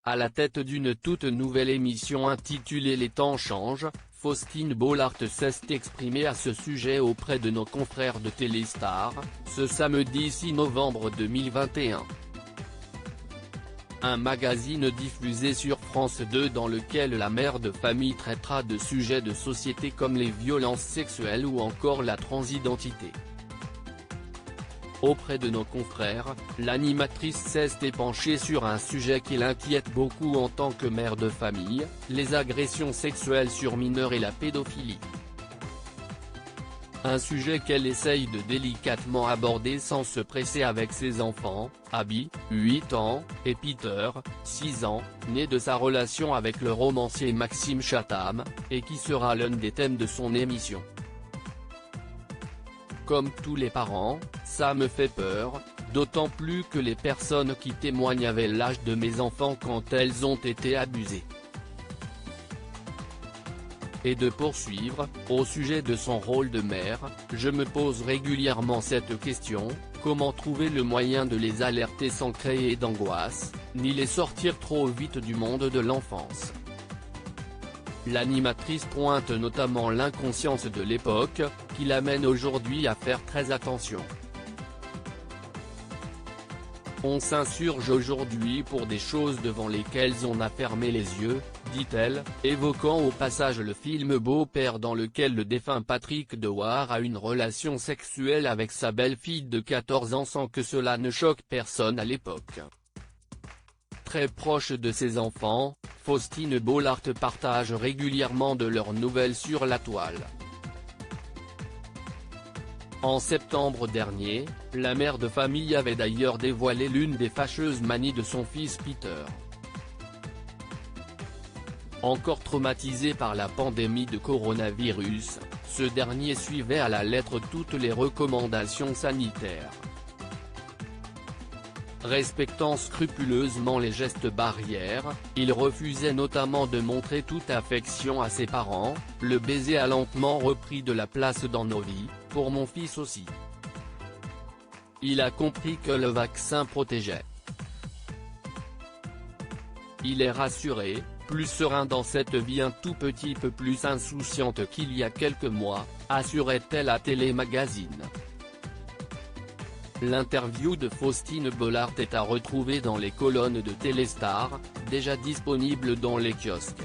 À la tête d'une toute nouvelle émission intitulée Les temps changent, Faustine Bollaert s'est exprimée à ce sujet auprès de nos confrères de Téléstar, ce samedi 6 novembre 2021. Un magazine diffusé sur France 2 dans lequel la mère de famille traitera de sujets de société comme les violences sexuelles ou encore la transidentité. Auprès de nos confrères, l'animatrice s'est penchée sur un sujet qui l'inquiète beaucoup en tant que mère de famille, les agressions sexuelles sur mineurs et la pédophilie. Un sujet qu'elle essaye de délicatement aborder sans se presser avec ses enfants, Abby, 8 ans, et Peter, 6 ans, né de sa relation avec le romancier Maxime Chatham, et qui sera l'un des thèmes de son émission. Comme tous les parents, ça me fait peur, d'autant plus que les personnes qui témoignent avaient l'âge de mes enfants quand elles ont été abusées. Et de poursuivre, au sujet de son rôle de mère, je me pose régulièrement cette question, comment trouver le moyen de les alerter sans créer d'angoisse, ni les sortir trop vite du monde de l'enfance. L'animatrice pointe notamment l'inconscience de l'époque, qui l'amène aujourd'hui à faire très attention. On s'insurge aujourd'hui pour des choses devant lesquelles on a fermé les yeux, dit-elle, évoquant au passage le film Beau-père dans lequel le défunt Patrick Dewar a une relation sexuelle avec sa belle-fille de 14 ans sans que cela ne choque personne à l'époque. Très proche de ses enfants, Faustine Bollaert partage régulièrement de leurs nouvelles sur la toile. En septembre dernier, la mère de famille avait d'ailleurs dévoilé l'une des fâcheuses manies de son fils Peter. Encore traumatisé par la pandémie de coronavirus, ce dernier suivait à la lettre toutes les recommandations sanitaires. Respectant scrupuleusement les gestes barrières, il refusait notamment de montrer toute affection à ses parents, le baiser a lentement repris de la place dans nos vies, pour mon fils aussi. Il a compris que le vaccin protégeait. Il est rassuré, plus serein dans cette vie un tout petit peu plus insouciante qu'il y a quelques mois, assurait-elle à Télé Magazine. L'interview de Faustine Bollaert est à retrouver dans les colonnes de Téléstar, déjà disponibles dans les kiosques.